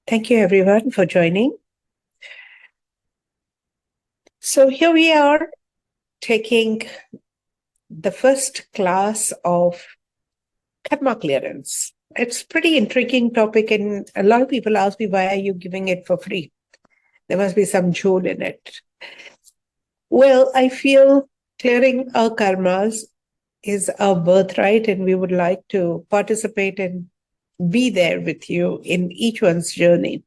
Thank you, everyone, for joining. So here we are taking the first class of karma clearance. It's a pretty intriguing topic, and a lot of people ask me, why are you giving it for free? There must be some jewel in it. Well, I feel clearing our karmas is our birthright, and we would like to participate and be there with you in each one's journey.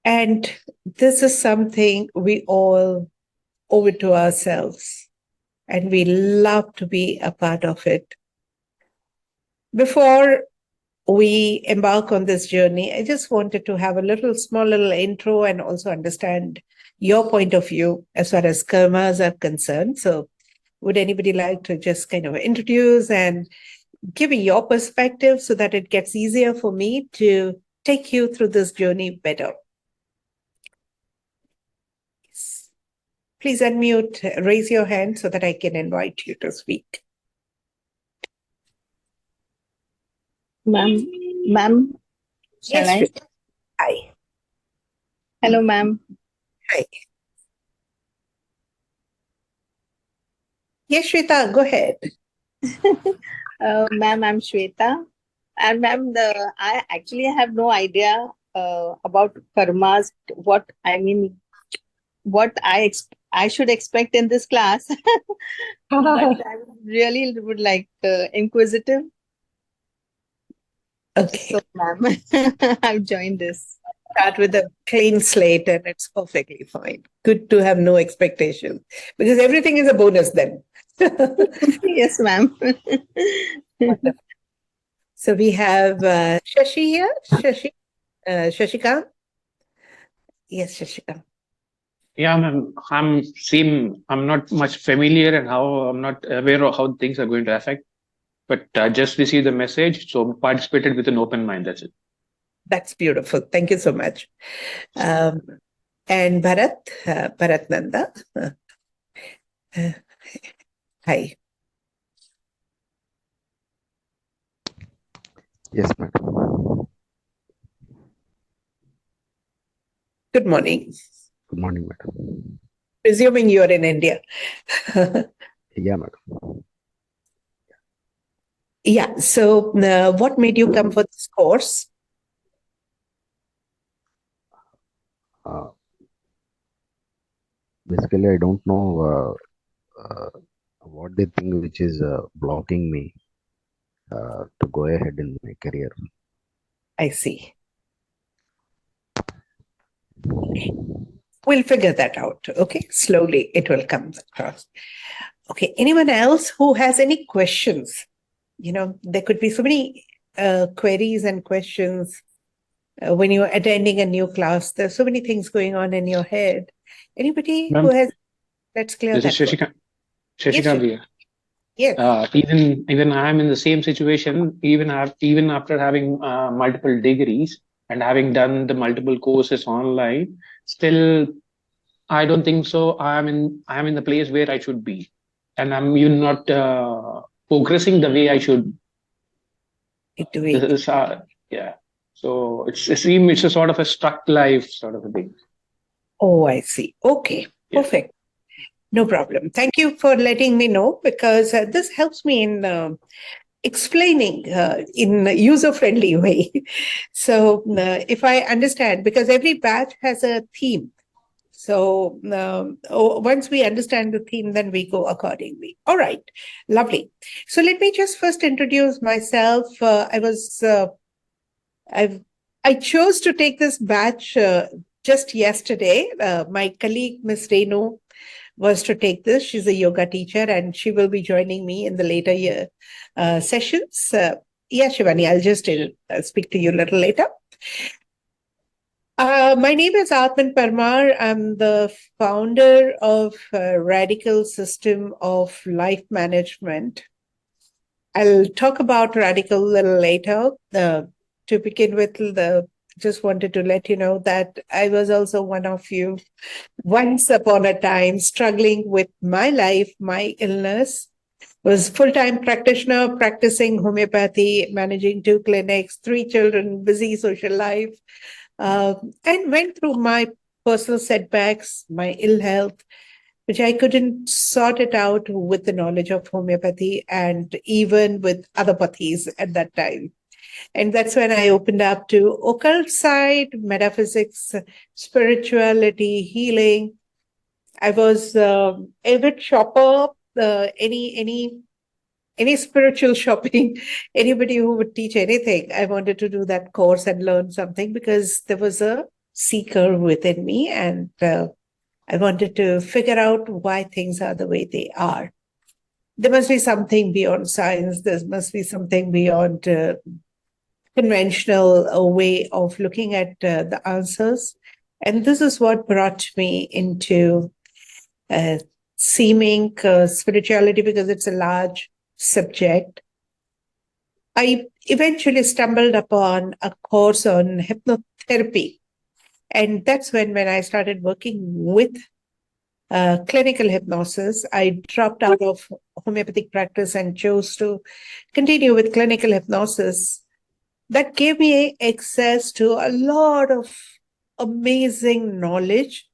And this is something we all owe it to ourselves, and we love to be a part of it. Before we embark on this journey, I just wanted to have a small little intro and also understand your point of view as far as karmas are concerned. So would anybody like to just kind of introduce and give me your perspective so that it gets easier for me to take you through this journey better? Please unmute, raise your hand so that I can invite you to speak. Ma'am, shall Yes, I? Hi. Hello, ma'am. Hi. Yes, Shweta, go ahead. Ma'am, I'm Shweta. And ma'am, I actually have no idea about karmas, what I should expect in this class. But I really would like inquisitive. Okay. So, ma'am, I've joined this. Start with a clean slate and it's perfectly fine. Good to have no expectation because everything is a bonus then. Yes, ma'am. So we have Shashi here. Shashikant? Yes, Shashikant. Yeah, I'm not much familiar and I'm not aware of how things are going to affect, but just received the message, so participated with an open mind. That's it. That's beautiful. Thank you so much. And Bharat Nanda. Hi. Yes, madam. Good morning. Good morning, madam. Presuming you are in India. Yeah, madam. Yeah. So what made you come for this course? Basically, I don't know what they think which is blocking me to go ahead in my career. I see. We'll figure that out. Okay. Slowly it will come across. Okay. Anyone else who has any questions? You know, there could be so many queries and questions when you're attending a new class. There's so many things going on in your head. Anybody who has, let's clear This that. is Shashikant here. Yes. Even I'm in the same situation. Even after having multiple degrees and having done the multiple courses online, still I don't think so. I'm in the place where I should be, and I'm even not progressing the way I should. Yeah. So it's a sort of a stuck life sort of a thing. Oh, I see. Okay. Perfect. No problem. Thank you for letting me know, because this helps me in explaining in a user-friendly way. So if I understand, because every batch has a theme. So once we understand the theme, then we go accordingly. All right. Lovely. So let me just first introduce myself. I chose to take this batch just yesterday. My colleague, Ms. Renu, was to take this. She's a yoga teacher and she will be joining me in the later year sessions. Yeah, Shivani, I'll just speak to you a little later. My name is Atman Parmar. I'm the founder of Radical System of Life Management. I'll talk about Radical a little later. To begin with, just wanted to let you know that I was also one of you once upon a time struggling with my life, my illness, Was full-time practitioner, practicing homeopathy, managing 2 clinics, 3 children, busy social life, and went through my personal setbacks, my ill health, which I couldn't sort it out with the knowledge of homeopathy and even with other pathies at that time. And that's when I opened up to occult side, metaphysics, spirituality, healing. I was avid shopper, any spiritual shopping, anybody who would teach anything. I wanted to do that course and learn something because there was a seeker within me, and I wanted to figure out why things are the way they are. There must be something beyond science. There must be something beyond conventional way of looking at the answers. And this is what brought me into seeming spirituality, because it's a large subject. I eventually stumbled upon a course on hypnotherapy. And that's when I started working with clinical hypnosis. I dropped out of homeopathic practice and chose to continue with clinical hypnosis. That gave me access to a lot of amazing knowledge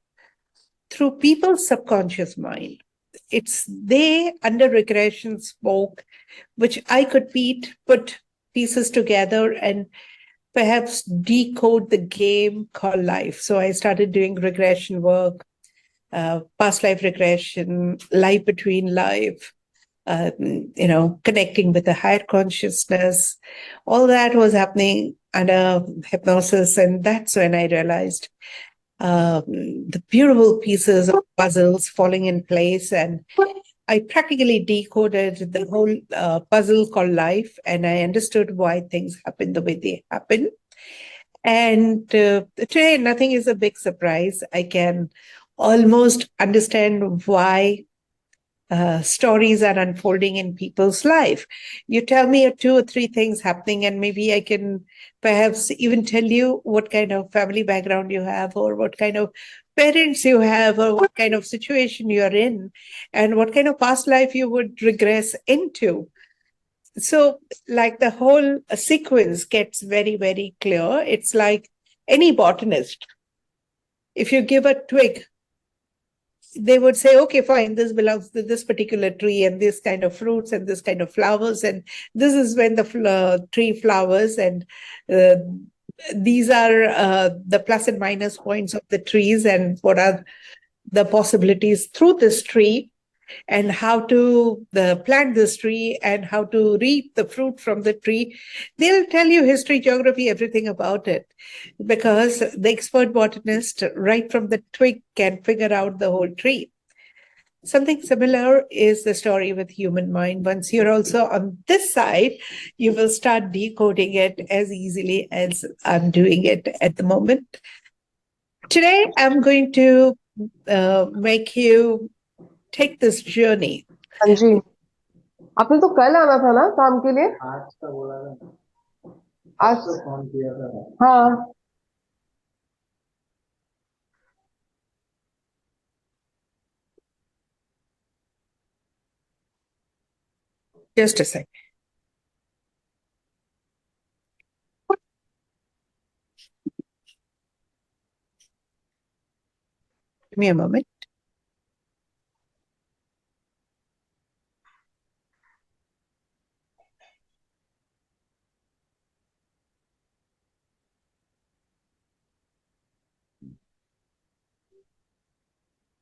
through people's subconscious mind. It's they under regression spoke, which I could put pieces together and perhaps decode the game called life. So I started doing regression work, past life regression, life between life, connecting with the higher consciousness. All that was happening under hypnosis. And that's when I realized the beautiful pieces of puzzles falling in place. And I practically decoded the whole puzzle called life, and I understood why things happen the way they happen. And today, nothing is a big surprise. I can almost understand why stories are unfolding in people's life. You tell me 2 or 3 things happening, and maybe I can perhaps even tell you what kind of family background you have, or what kind of parents you have, or what kind of situation you're in, and what kind of past life you would regress into. So, like, the whole sequence gets very, very clear. It's like any botanist. If you give a twig, they would say, okay, fine, this belongs to this particular tree and this kind of fruits and this kind of flowers. And this is when the tree flowers. And these are the plus and minus points of the trees, and what are the possibilities through this tree, and how to plant this tree, and how to reap the fruit from the tree. They'll tell you history, geography, everything about it, because the expert botanist right from the twig can figure out the whole tree. Something similar is the story with human mind. Once you're also on this side, you will start decoding it as easily as I'm doing it at the moment. Today, I'm going to make you take this journey. हाँ जी, आपने तो कल आना था ना काम के लिए? आज का बोला था, आज तो फोन किया था। हाँ, Just a second. Give me a moment.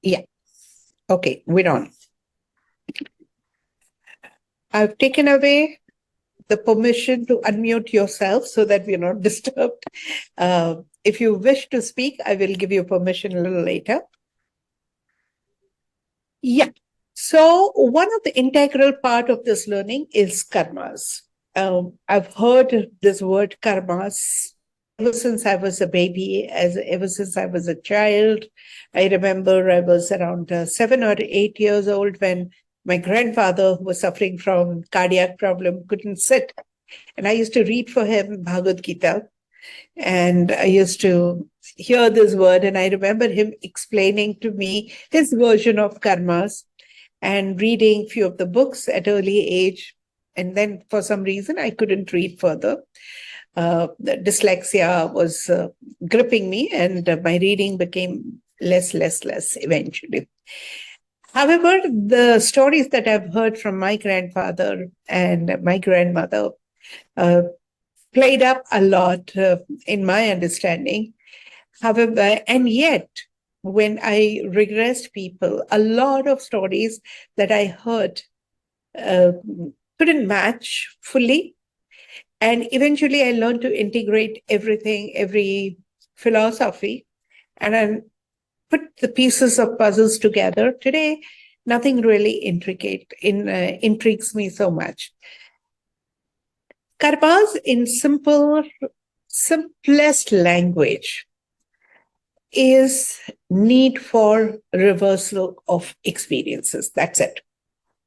Yeah. Okay, we're on. I've taken away the permission to unmute yourself so that we're not disturbed. If you wish to speak, I will give you permission a little later. Yeah. So one of the integral part of this learning is karmas. I've heard this word karmas ever since I was a baby, ever since I was a child. I remember I was around 7 or 8 years old when my grandfather, who was suffering from cardiac problem, couldn't sit. And I used to read for him Bhagavad Gita. And I used to hear this word. And I remember him explaining to me his version of karmas. and reading few of the books at early age. And then for some reason, I couldn't read further. The dyslexia was gripping me, and my reading became less eventually. However, the stories that I've heard from my grandfather and my grandmother played up a lot in my understanding. However, and yet, when I regressed people, a lot of stories that I heard couldn't match fully. And eventually I learned to integrate everything, every philosophy, and then put the pieces of puzzles together. Today, nothing really intrigues me so much. Karmas in simplest language is need for reversal of experiences. That's it.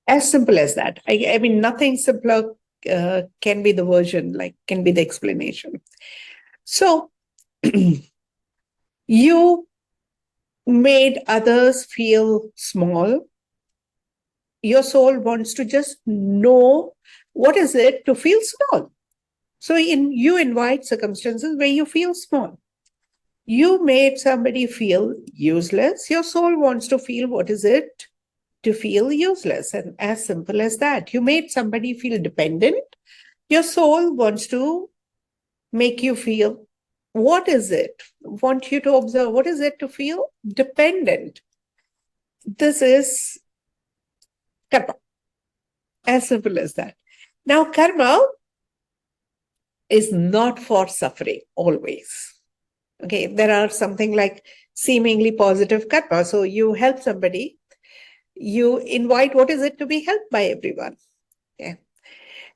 As simple as that. I mean, nothing simpler can be the version, can be the explanation. So you made others feel small. Your soul wants to just know what is it to feel small. So you invite circumstances where you feel small. You made somebody feel useless. Your soul wants to feel what is it to feel useless. And as simple as that. You made somebody feel dependent. Your soul wants to make you feel what is it? Want you to observe what is it to feel dependent. This is karma. As simple as that. Now, karma is not for suffering always. Okay, there are something like seemingly positive karma. So you help somebody, you invite what is it to be helped by everyone. Okay.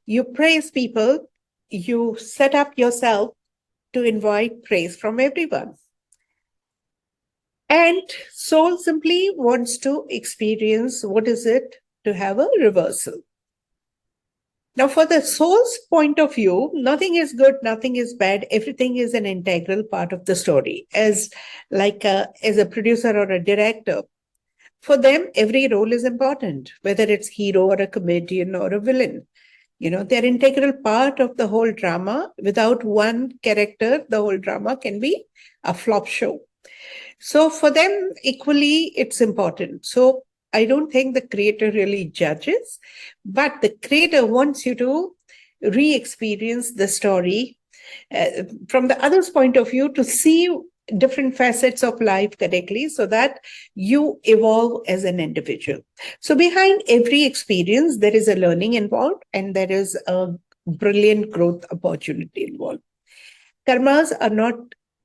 You praise people, you set up yourself to invite praise from everyone. And soul simply wants to experience what is it to have a reversal. Now, for the soul's point of view, nothing is good, nothing is bad. Everything is an integral part of the story. As a producer or a director, for them, every role is important, whether it's hero or a comedian or a villain. They're integral part of the whole drama. Without one character, the whole drama can be a flop show. So for them, equally, it's important. So I don't think the creator really judges, but the creator wants you to re-experience the story from the other's point of view, to see different facets of life correctly, so that you evolve as an individual. So behind every experience, there is a learning involved, and there is a brilliant growth opportunity involved. Karmas are not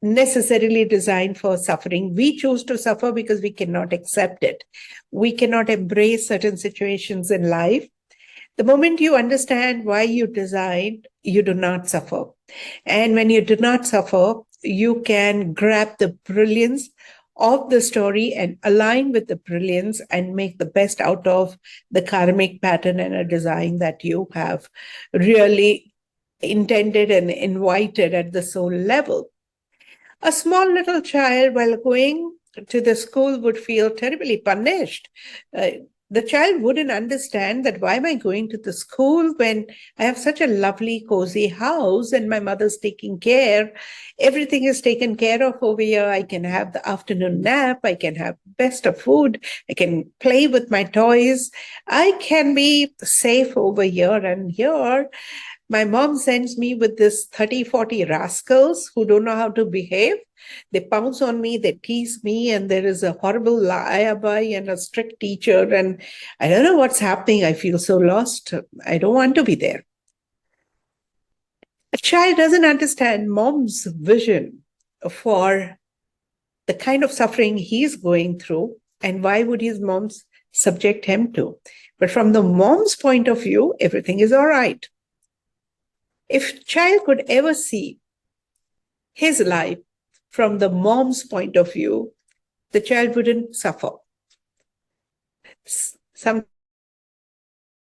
necessarily designed for suffering. We choose to suffer because we cannot accept it. We cannot embrace certain situations in life. The moment you understand why you designed, you do not suffer. And when you do not suffer, you can grab the brilliance of the story and align with the brilliance and make the best out of the karmic pattern and a design that you have really intended and invited at the soul level. A small little child, while going to the school, would feel terribly punished. The child wouldn't understand that why am I going to the school when I have such a lovely, cozy house and my mother's taking care. Everything is taken care of over here. I can have the afternoon nap. I can have best of food. I can play with my toys. I can be safe over here. And here, my mom sends me with this 30, 40 rascals who don't know how to behave. They pounce on me, they tease me, and there is a horrible ayabai and a strict teacher. And I don't know what's happening. I feel so lost. I don't want to be there. A child doesn't understand mom's vision for the kind of suffering he's going through, and why would his mom subject him to. But from the mom's point of view, everything is all right. If child could ever see his life from the mom's point of view, the child wouldn't suffer. Something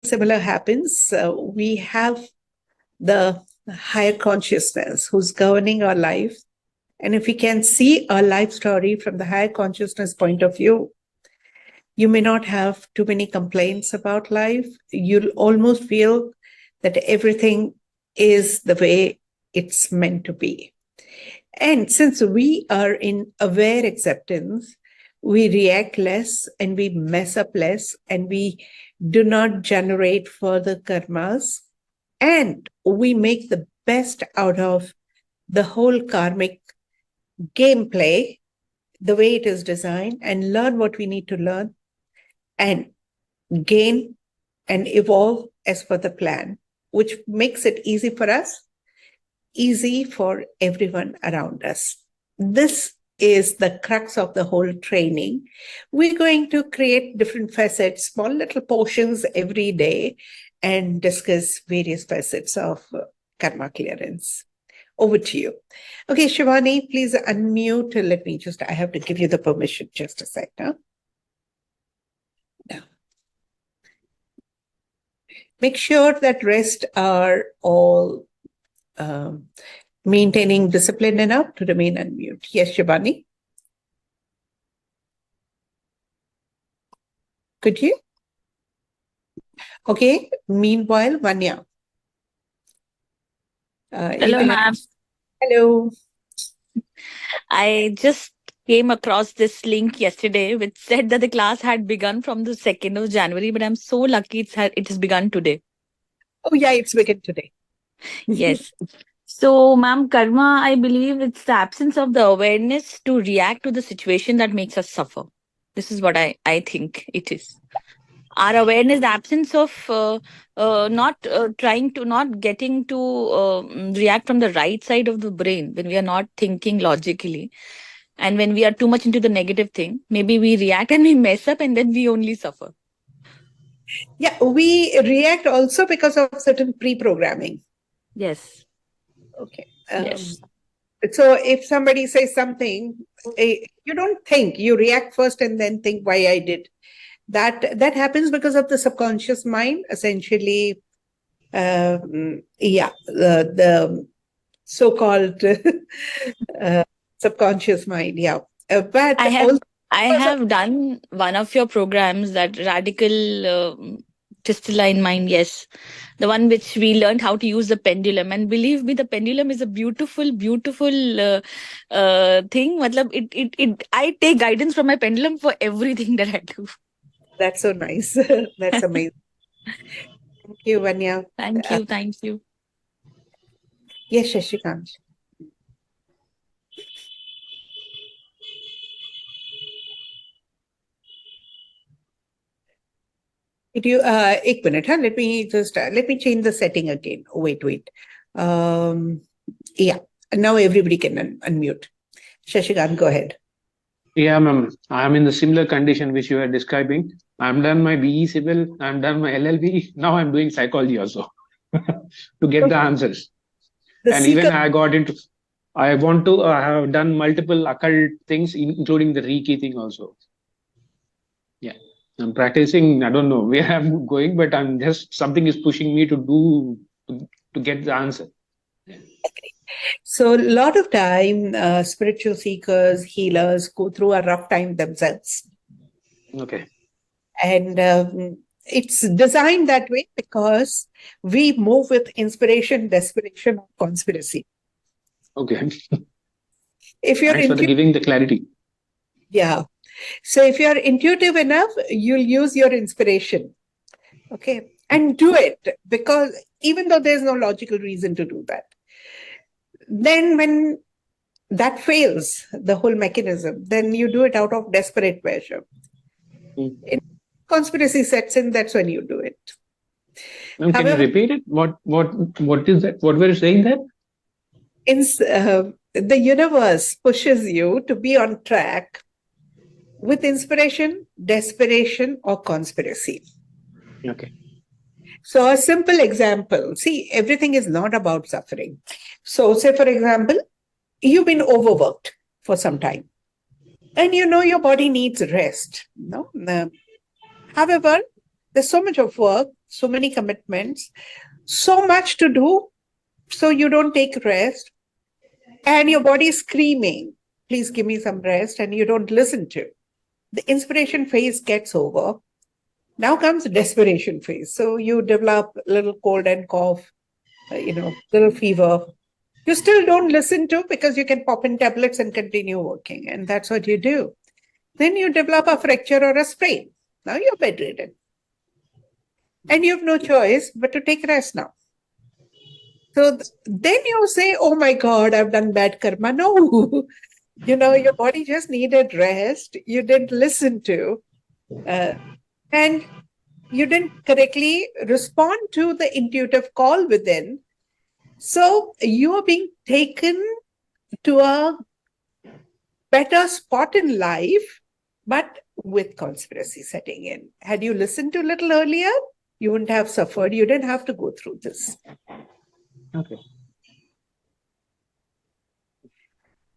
similar happens. We have the higher consciousness who's governing our life. And if we can see our life story from the higher consciousness point of view, You may not have too many complaints about life. You'll almost feel that everything is the way it's meant to be. And since we are in aware acceptance, we react less and we mess up less and we do not generate further karmas. And we make the best out of the whole karmic gameplay, the way it is designed, and learn what we need to learn and gain and evolve as per the plan, which makes it easy for us, easy for everyone around us. This is the crux of the whole training. We're going to create different facets, small little portions every day, and discuss various facets of karma clearance. Over to you. Okay, Shivani, please unmute. I have to give you the permission. Just a sec. Huh? Now. Make sure that rest are all maintaining discipline enough to remain unmute. Yes, Shivani? Could you? Okay. Meanwhile, Vanya. Hello, ma'am. Hello. I just came across this link yesterday which said that the class had begun from the 2nd of January, but I'm so lucky it has begun today. Oh, yeah, it's begun today. Yes. So, ma'am, karma, I believe it's the absence of the awareness to react to the situation that makes us suffer. This is what I think it is. Our awareness, the absence of not getting to react from the right side of the brain when we are not thinking logically. And when we are too much into the negative thing, maybe we react and we mess up and then we only suffer. Yeah, we react also because of certain pre-programming. Yes. Okay. Yes. So if somebody says something, you don't think, you react first and then think why I did. That happens because of the subconscious mind, essentially. The so-called subconscious mind. Yeah. But I have done one of your programs, that radical crystalline mind. Yes. The one which we learned how to use the pendulum. And believe me, the pendulum is a beautiful, beautiful thing. I take guidance from my pendulum for everything that I do. That's so nice. That's amazing. Thank you, Vanya. Thank you. Yes, Shashikant. एक minute, huh? Let me change the setting again. Wait. Yeah, now everybody can unmute. Shashikant, go ahead. Yeah, ma'am. I'm in the similar condition which you are describing. I'm done my BE Civil, I'm done my LLB. Now I'm doing psychology also to get the answers. Even I have done multiple occult things, including the Reiki thing also. Yeah, I'm practicing. I don't know where I'm going, but something is pushing me to get the answer. So a lot of time, spiritual seekers, healers go through a rough time themselves. Okay. And it's designed that way because we move with inspiration, desperation, or conspiracy. Okay. If you're Thanks for giving the clarity. Yeah. So if you're intuitive enough, you'll use your inspiration. Okay. And do it, because even though there's no logical reason to do that, then when that fails, the whole mechanism, then you do it out of desperate pressure. If conspiracy sets in, that's when you do it. Ma'am, can you repeat it? What is that? What were you saying there? The universe pushes you to be on track with inspiration, desperation, or conspiracy. Okay. So a simple example, see, everything is not about suffering. So say, for example, you've been overworked for some time and you know your body needs rest. No? However, there's so much of work, so many commitments, so much to do, so you don't take rest and your body is screaming, please give me some rest, and you don't listen to. The inspiration phase gets over. Now comes the desperation phase. So you develop a little cold and cough, little fever. You still don't listen to because you can pop in tablets and continue working. And that's what you do. Then you develop a fracture or a sprain. Now you're bedridden. And you have no choice but to take rest now. So then you say, oh my God, I've done bad karma. No, your body just needed rest. You didn't listen to, and you didn't correctly respond to the intuitive call within. So you are being taken to a better spot in life, but with conspiracy setting in. Had you listened to a little earlier, you wouldn't have suffered. You didn't have to go through this. Okay.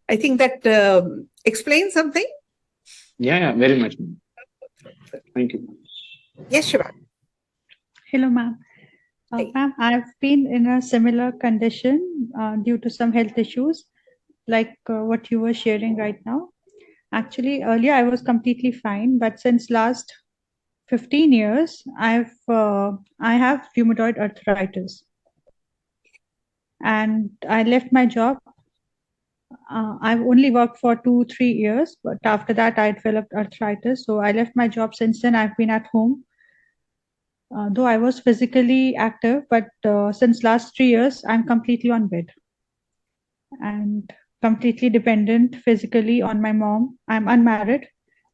I think that explains something. Yeah, very much. Thank you. Yes, Shiva. Hello, ma'am. Hey. Ma'am, I've been in a similar condition due to some health issues, like what you were sharing right now. Actually, earlier I was completely fine, but since last 15 years, I have rheumatoid arthritis, and I left my job. I've only worked for 2-3 years, but after that I developed arthritis. So I left my job. Since then, I've been at home. Though I was physically active, but since last 3 years, I'm completely on bed and completely dependent physically on my mom. I'm unmarried.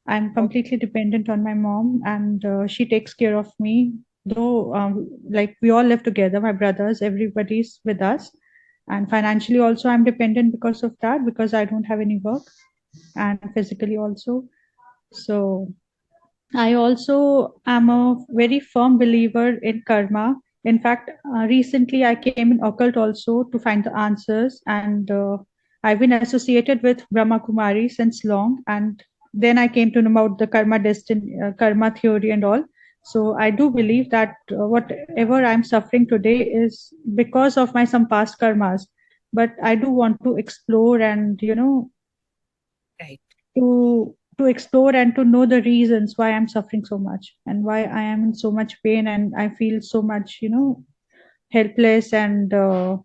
I'm completely dependent on my mom, and she takes care of me. Though, like we all live together, my brothers, everybody's with us, and financially also I'm dependent because of that, because I don't have any work, and physically also. So I also am a very firm believer in karma. In fact, recently I came in occult also to find the answers, and I've been associated with Brahma Kumari since long, and then I came to know about the karma destiny, karma theory, and all. So I do believe that whatever I'm suffering today is because of my some past karmas. But I do want to explore and Right. to explore and to know the reasons why I'm suffering so much and why I am in so much pain, and I feel so much helpless, and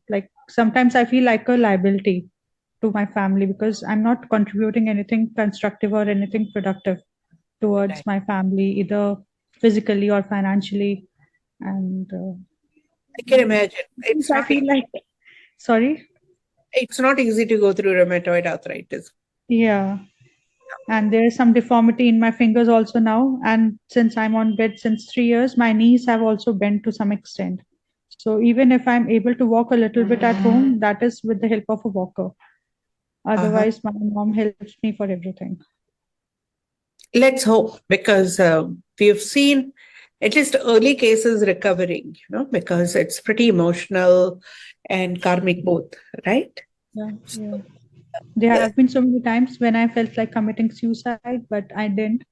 like sometimes I feel like a liability to my family because I'm not contributing anything constructive or anything productive towards Right. my family, either physically or financially. And I can imagine. It's I not, feel like, sorry. it's not easy to go through rheumatoid arthritis. Yeah. And there is some deformity in my fingers also now. And since I'm on bed since 3 years, my knees have also bent to some extent. So even if I'm able to walk a little bit at home, that is with the help of a walker. Otherwise, my mom helps me for everything. Let's hope, because we've seen at least early cases recovering, because it's pretty emotional and karmic both, right? Yeah, yeah. There have been so many times when I felt like committing suicide, but I didn't.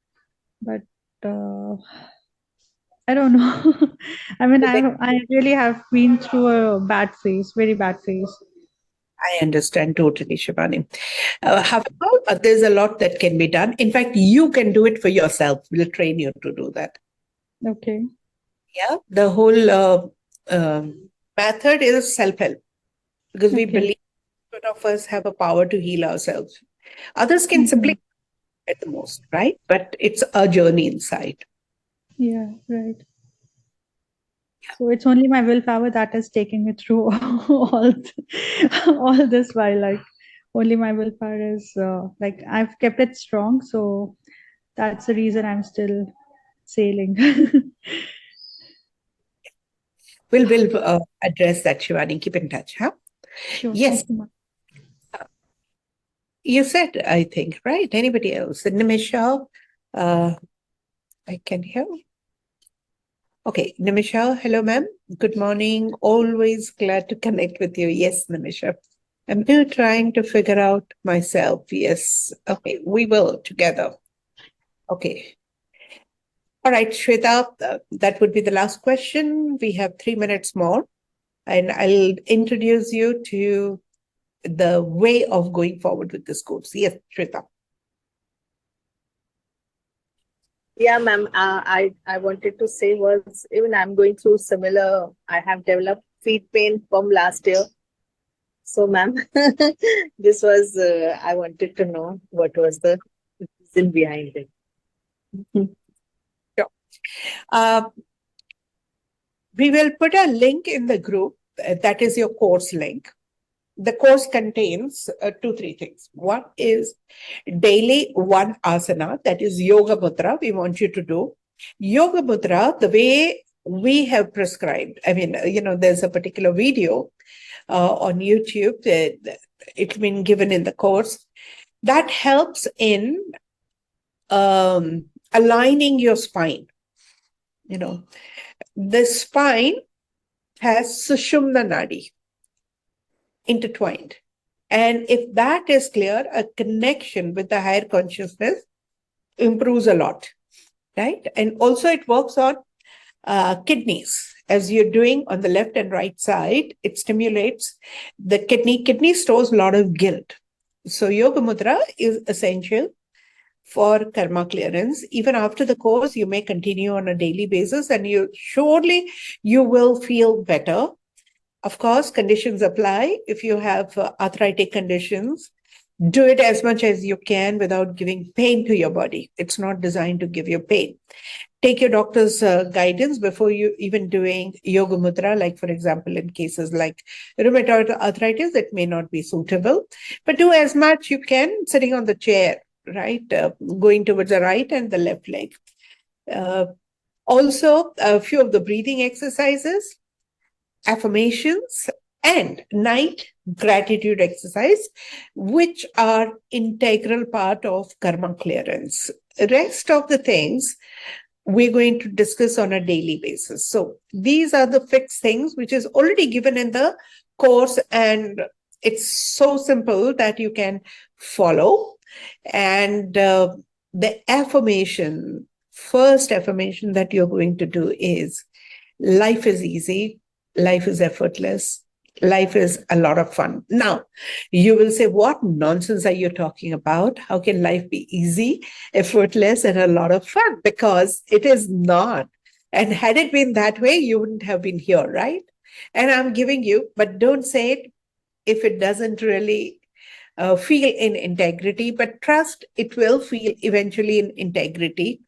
But I don't know. I mean, I really have been through a bad phase, very bad phase. I understand totally, Shivani. However, there's a lot that can be done. In fact, you can do it for yourself. We'll train you to do that. Okay. Yeah, the whole method is self-help, because we Okay. believe each one of us have a power to heal ourselves. Others can simply at the most, right? But it's a journey inside. Yeah, right. So it's only my willpower that is taking me through all this while. Like only my willpower is like I've kept it strong, so that's the reason I'm still sailing. We'll address that, Shivani. Keep in touch, huh? Sure. Yes, Thank you, ma'am. you said, I think, right? Anybody else? Nimisha, I can hear. Okay, Nimisha, hello, ma'am. Good morning. Always glad to connect with you. Yes, Nimisha. I'm still trying to figure out myself. Yes. Okay, we will together. Okay. All right, Shweta, that would be the last question. We have 3 minutes more, and I'll introduce you to the way of going forward with this course. Yes, Shweta. Yeah, ma'am. I wanted to say was even I'm going through similar. I have developed feet pain from last year. So, ma'am, this was I wanted to know what was the reason behind it. Sure. Uh, we will put a link in the group. That is your course link. The course contains 2-3 things. One is daily one asana, that is yoga mudra. We want you to do yoga mudra the way we have prescribed. I mean, there's a particular video on YouTube that it's been given in the course that helps in aligning your spine. The spine has sushumna nadi intertwined. And if that is clear, a connection with the higher consciousness improves a lot, right? And also it works on kidneys. As you're doing on the left and right side, it stimulates the kidney. Kidney stores a lot of guilt. So yoga mudra is essential for karma clearance. Even after the course, you may continue on a daily basis and you will feel better. Of course, conditions apply. If you have arthritic conditions, do it as much as you can without giving pain to your body. It's not designed to give you pain. Take your doctor's guidance before you even doing yoga mudra. Like, for example, in cases like rheumatoid arthritis, it may not be suitable, but do as much you can sitting on the chair, right? Going towards the right and the left leg. Also, a few of the breathing exercises, affirmations, and night gratitude exercise, which are integral part of karma clearance. Rest of the things we're going to discuss on a daily basis. So these are the fixed things which is already given in the course, and it's so simple that you can follow. And the first affirmation that you're going to do is life is easy, life is effortless, life is a lot of fun. Now, you will say, what nonsense are you talking about? How can life be easy, effortless, and a lot of fun? Because it is not. And had it been that way, you wouldn't have been here, right? And I'm giving you, but don't say it if it doesn't really feel in integrity, but trust it will feel eventually in integrity.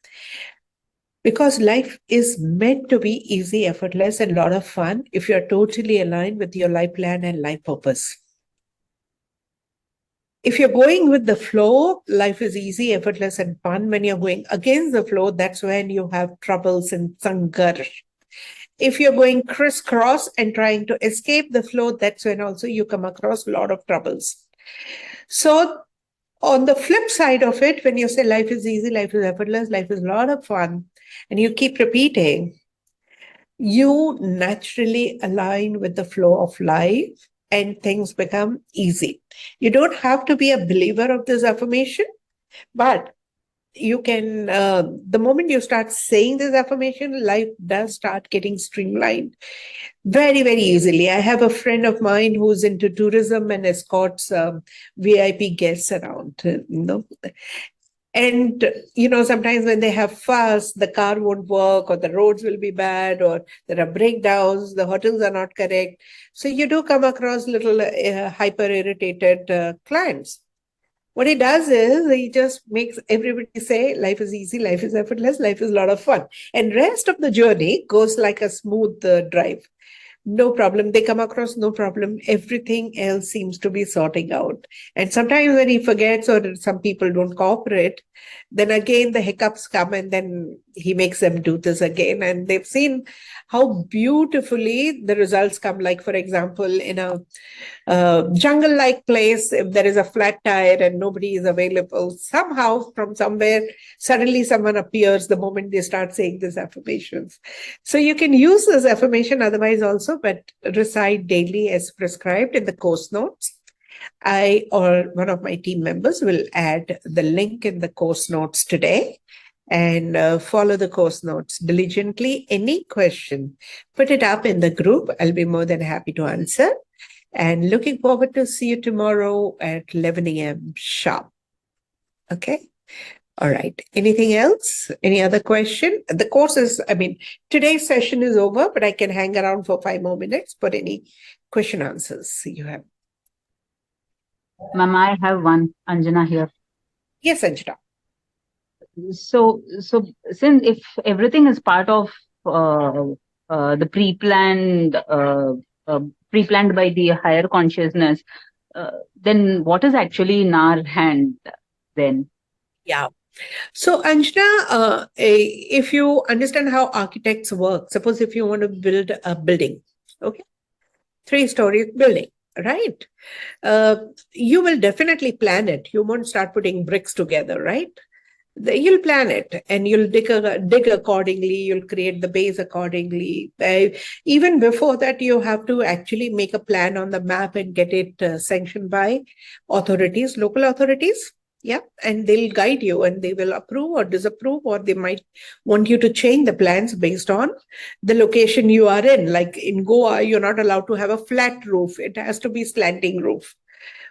Because life is meant to be easy, effortless, and a lot of fun if you're totally aligned with your life plan and life purpose. If you're going with the flow, life is easy, effortless, and fun. When you're going against the flow, that's when you have troubles and sangarsh. If you're going crisscross and trying to escape the flow, that's when also you come across a lot of troubles. So on the flip side of it, when you say life is easy, life is effortless, life is a lot of fun, and you keep repeating, you naturally align with the flow of life and things become easy. You don't have to be a believer of this affirmation, but you can, the moment you start saying this affirmation, life does start getting streamlined very, very easily. I have a friend of mine who's into tourism and escorts VIP guests around, And, sometimes when they have fuss, the car won't work, or the roads will be bad, or there are breakdowns, the hotels are not correct. So you do come across little hyper irritated clients. What he does is he just makes everybody say life is easy, life is effortless, life is a lot of fun. And rest of the journey goes like a smooth drive. No problem. They come across no problem. Everything else seems to be sorting out. And sometimes when he forgets or some people don't cooperate, then again the hiccups come and then he makes them do this again. And they've seen how beautifully the results come. Like, for example, in a jungle-like place, if there is a flat tire and nobody is available, somehow from somewhere, suddenly someone appears the moment they start saying these affirmations. So you can use this affirmation otherwise also, but recite daily as prescribed in the course notes. I or one of my team members will add the link in the course notes today, and follow the course notes diligently. Any question, put it up in the group. I'll be more than happy to answer. And looking forward to see you tomorrow at 11 a.m. sharp. Okay. All right. Anything else? Any other question? The course is, today's session is over, but I can hang around for 5 more minutes for any question answers you have. Ma'am, I have one. Anjana here. Yes, Anjana. So since if everything is part of the pre-planned by the higher consciousness, then what is actually in our hand then? Yeah. So, Anjana, if you understand how architects work, suppose if you want to build a building, okay, 3-story building, right? You will definitely plan it. You won't start putting bricks together, right? You'll plan it and you'll dig accordingly. You'll create the base accordingly. Even before that, you have to actually make a plan on the map and get it sanctioned by authorities, local authorities. Yeah, and they'll guide you and they will approve or disapprove, or they might want you to change the plans based on the location you are in. Like in Goa, you're not allowed to have a flat roof. It has to be slanting roof.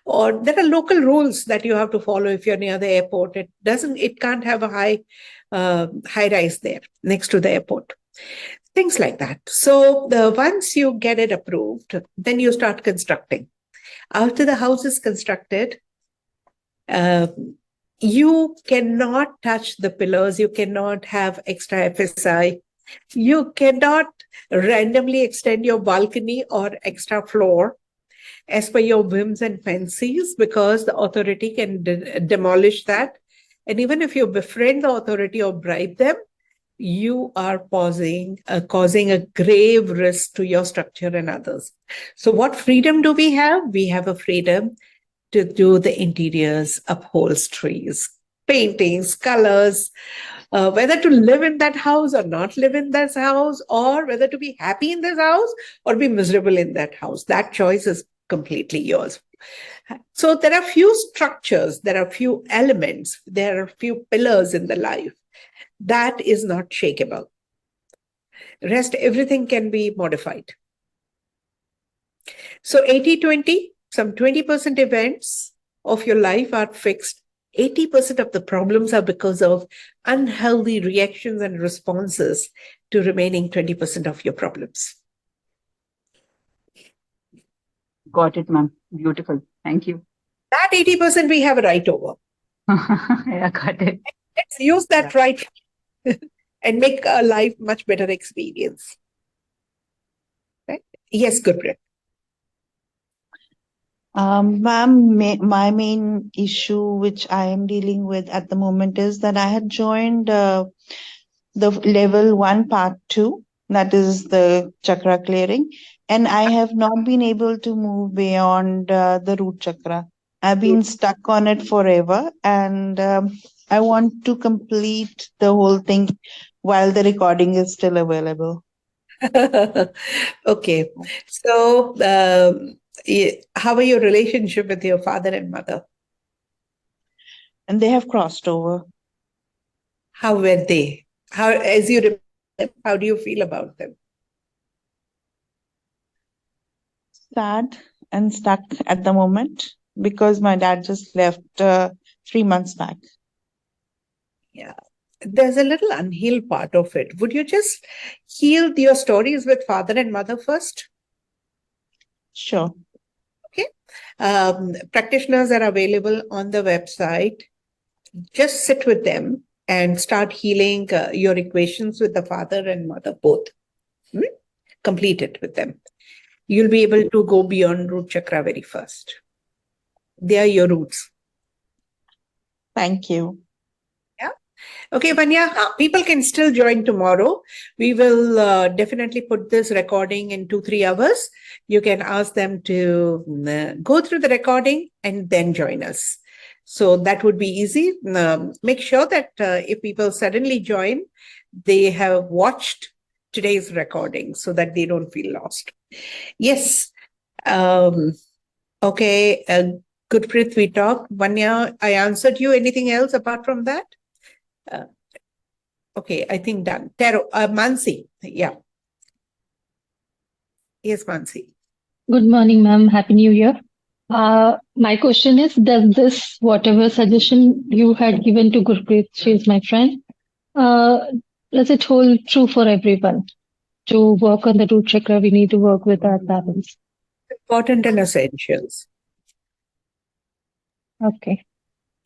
Or there are local rules that you have to follow if you're near the airport. It can't have a high rise there next to the airport. Things like that. So once you get it approved, then you start constructing. After the house is constructed, you cannot touch the pillars. You cannot have extra FSI. You cannot randomly extend your balcony or extra floor as per your whims and fancies, because the authority can demolish that. And even if you befriend the authority or bribe them, you are causing a grave risk to your structure and others. So what freedom do we have? We have a freedom to do the interiors, upholsteries, paintings, colors, whether to live in that house or not live in that house, or whether to be happy in this house or be miserable in that house. That choice is completely yours. So there are few structures, there are few elements, there are few pillars in the life that is not shakeable. Rest, everything can be modified. So 80-20, some 20% events of your life are fixed. 80% of the problems are because of unhealthy reactions and responses to remaining 20% of your problems. Got it, ma'am. Beautiful. Thank you. That 80% we have a right over. Yeah, got it. Let's use that right and make our life much better experience. Right? Yes, Gurpreet. Ma'am, my main issue which I am dealing with at the moment is that I had joined the level 1 part 2, that is the chakra clearing, and I have not been able to move beyond the root chakra. I've been stuck on it forever, and I want to complete the whole thing while the recording is still available. Okay. So, how are your relationship with your father and mother? And they have crossed over. How were they? As you remember, how do you feel about them? Sad and stuck at the moment because my dad just left 3 months back. Yeah. There's a little unhealed part of it. Would you just heal your stories with father and mother first? Sure. Okay. Practitioners are available on the website. Just sit with them and start healing your equations with the father and mother both. Complete it with them. You'll be able to go beyond root chakra very fast. They are your roots. Thank you. Yeah. Okay, Vanya, people can still join tomorrow. We will definitely put this recording in 2-3 hours. You can ask them to go through the recording and then join us. So that would be easy. Make sure that if people suddenly join, they have watched today's recording so that they don't feel lost. Yes. Okay. Gurpreet, we talked. Vanya, I answered you. Anything else apart from that? Okay, I think done. Mansi. Yeah. Yes, Mansi. Good morning, ma'am. Happy New Year. My question is, does this, whatever suggestion you had given to Gurpreet, she is my friend, uh, does it hold true for everyone? To work on the root chakra, we need to work with our parents. Important and essentials. Okay.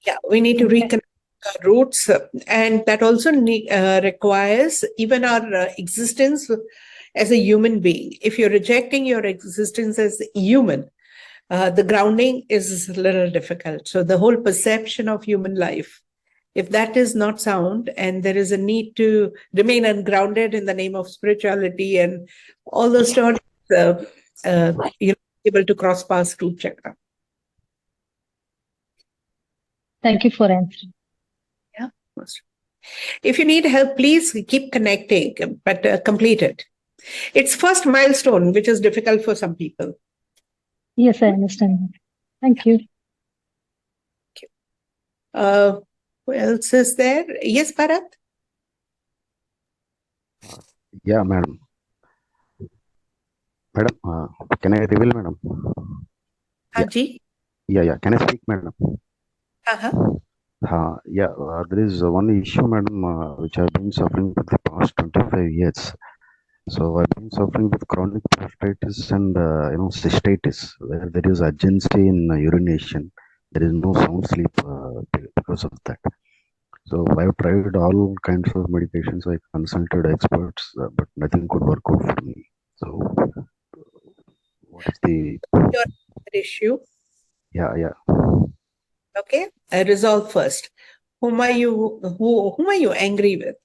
Yeah, we need to reconnect our roots, and that also requires even our existence as a human being. If you're rejecting your existence as human, the grounding is a little difficult. So the whole perception of human life, if that is not sound, and there is a need to remain ungrounded in the name of spirituality and all those stories, you're able to cross past root chakra. Thank you for answering. Yeah. If you need help, please keep connecting, but complete it. It's first milestone, which is difficult for some people. Yes, I understand. Thank you. Who else is there? Yes, Bharat? Yeah, madam. Madam, can I reveal, madam? Yeah. Haji? Yeah. Can I speak, madam? Uh-huh. Yeah, there is one issue, madam, which I've been suffering for the past 25 years. So I've been suffering with chronic prostatitis and cystitis, where there is urgency in urination. There is no sound sleep because of that. So I've tried all kinds of medications. I consulted experts, but nothing could work out for me. So what is the Your issue? Yeah. Okay. Resolve first. Whom are you angry with?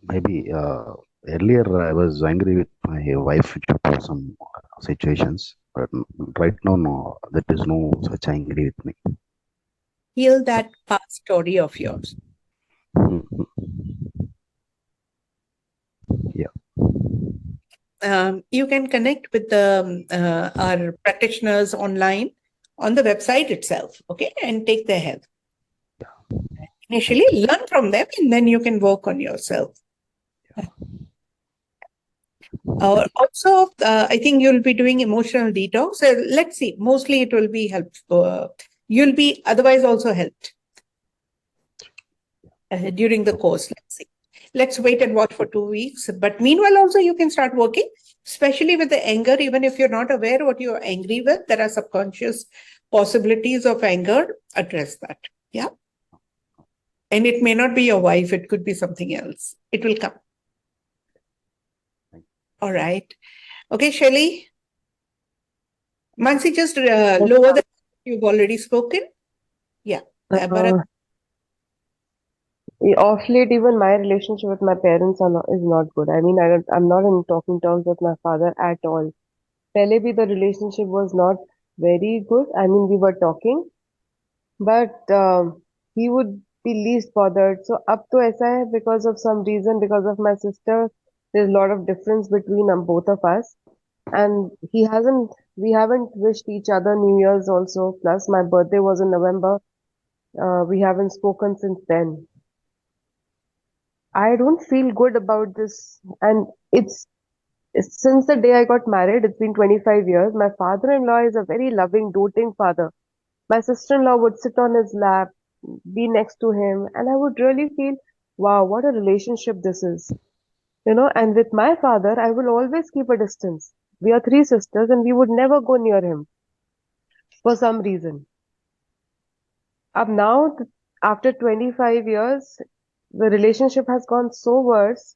Maybe earlier I was angry with my wife due to some situations, but right now, no, there is no such angry with me. Heal that past story of yours. Yeah. You can connect with our practitioners online on the website itself, okay, and take their help. Initially, learn from them, and then you can work on yourself. Also, I think you'll be doing emotional detox. So let's see. Mostly, it will be helpful. You'll be otherwise also helped during the course. Let's see. Let's wait and watch for 2 weeks. But meanwhile, also you can start working, especially with the anger. Even if you're not aware what you're angry with, there are subconscious possibilities of anger. Address that. Yeah. And it may not be your wife. It could be something else. It will come. All right. Okay, Shelly. Mansi, just lower the. You've already spoken. Yeah. Bharat. Off late, even my relationship with my parents is not good. I mean, I'm not in talking terms with my father at all. Pehle bhi the relationship was not very good. I mean, we were talking, but he would be least bothered. So up to aisa hai, because of some reason, because of my sister, there's a lot of difference between both of us. And we haven't wished each other New Year's also. Plus, my birthday was in November. We haven't spoken since then. I don't feel good about this. And it's since the day I got married, it's been 25 years. My father-in-law is a very loving, doting father. My sister-in-law would sit on his lap, be next to him, and I would really feel, wow, what a relationship this is. And with my father, I will always keep a distance. We are three sisters and we would never go near him for some reason. Up now, after 25 years, the relationship has gone so worse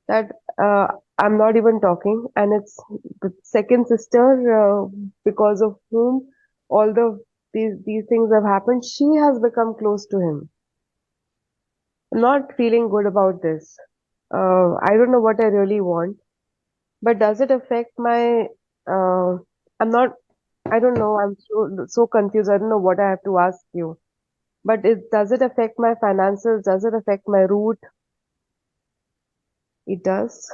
that I'm not even talking. And it's the second sister, because of whom these things have happened. She has become close to him. I'm not feeling good about this. I don't know what I really want, but does it affect my? I'm not. I don't know. I'm so confused. I don't know what I have to ask you. But does it affect my finances? Does it affect my route? It does.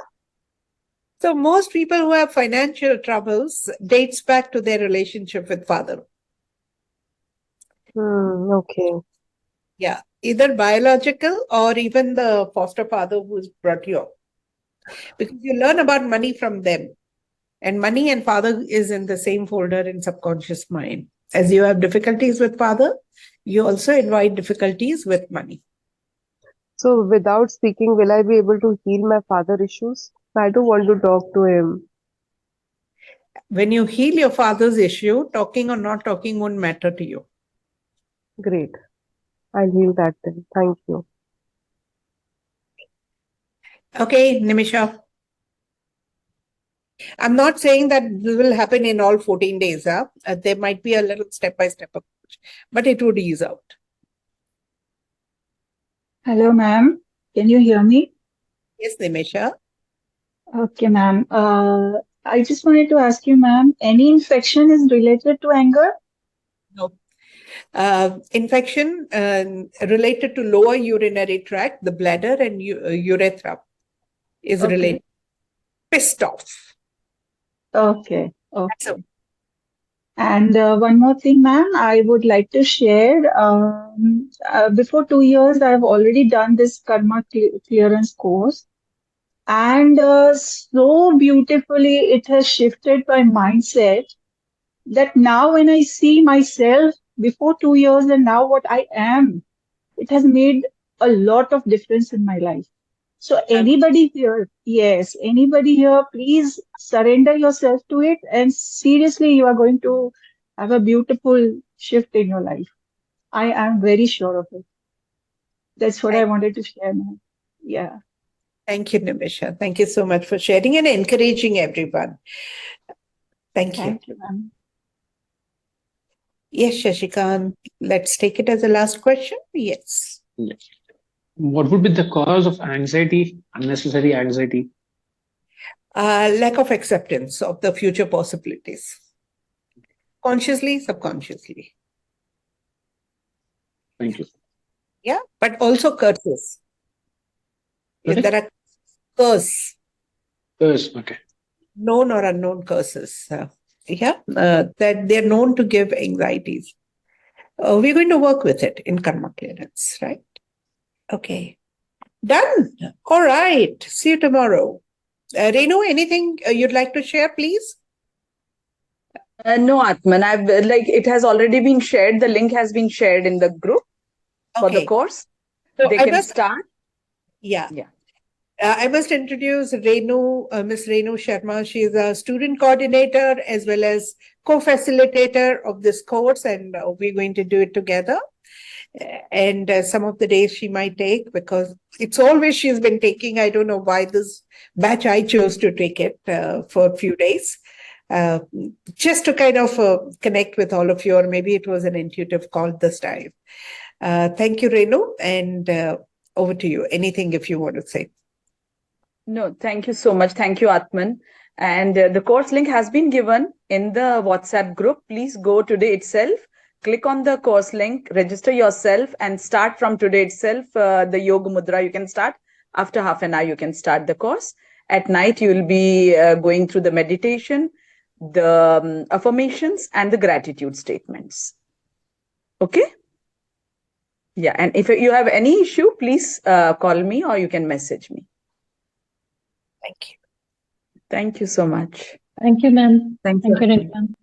So most people who have financial troubles dates back to their relationship with father. Okay. Yeah, either biological or even the foster father who's brought you up. because you learn about money from them. And money and father is in the same folder in subconscious mind. As you have difficulties with father, you also invite difficulties with money. So without speaking, will I be able to heal my father issues? I don't want to talk to him. When you heal your father's issue, talking or not talking won't matter to you. Great. I'll heal that then. Thank you. Okay, Nimisha. I'm not saying that this will happen in all 14 days. There might be a little step-by-step approach, but it would ease out. Hello, ma'am. Can you hear me? Yes, Nimisha. Okay, ma'am. I just wanted to ask you, ma'am, any infection is related to anger? No. Infection related to lower urinary tract, the bladder and urethra is Okay. related. Pissed off. Okay. That's Okay. And one more thing, ma'am, I would like to share. Before 2 years, I've already done this karma clearance course. And so beautifully, it has shifted my mindset that now when I see myself before 2 years and now what I am, it has made a lot of difference in my life. So anybody here, yes, anybody here, please surrender yourself to it. And seriously, you are going to have a beautiful shift in your life. I am very sure of it. That's what I wanted to share, ma'am. Yeah. Thank you, Nimisha. Thank you so much for sharing and encouraging everyone. Thank you. Thank you, ma'am. Yes, Shashikant, let's take it as a last question. Yes. Yes. What would be the cause of anxiety, unnecessary anxiety? Lack of acceptance of the future possibilities. Consciously, subconsciously. Thank you. Yeah, but also curses. If there are Curse, okay. known or unknown curses, that they're known to give anxieties. We're going to work with it in karma clearance, right? Okay. Done. All right. See you tomorrow. Renu, anything you'd like to share, please? No, Atman. It has already been shared. The link has been shared in the group for the course. So they can start. Yeah. I must introduce Renu, Miss Renu Sharma. She is a student coordinator as well as co-facilitator of this course, and we're going to do it together. And some of the days she might take, because it's always she's been taking. I don't know why this batch I chose to take it for a few days, just to kind of connect with all of you, or maybe it was an intuitive call this time. Thank you, Renu, and over to you. Anything if you want to say. No, thank you so much. Thank you, Atman. And the course link has been given in the WhatsApp group. Please go today itself. Click on the course link, register yourself, and start from today itself. The Yoga Mudra, you can start. After half an hour, you can start the course. At night, you will be going through the meditation, the affirmations, and the gratitude statements. Okay? Yeah, and if you have any issue, please call me or you can message me. Thank you. Thank you so much. Thank you, ma'am. Thank you. Thank you, everyone.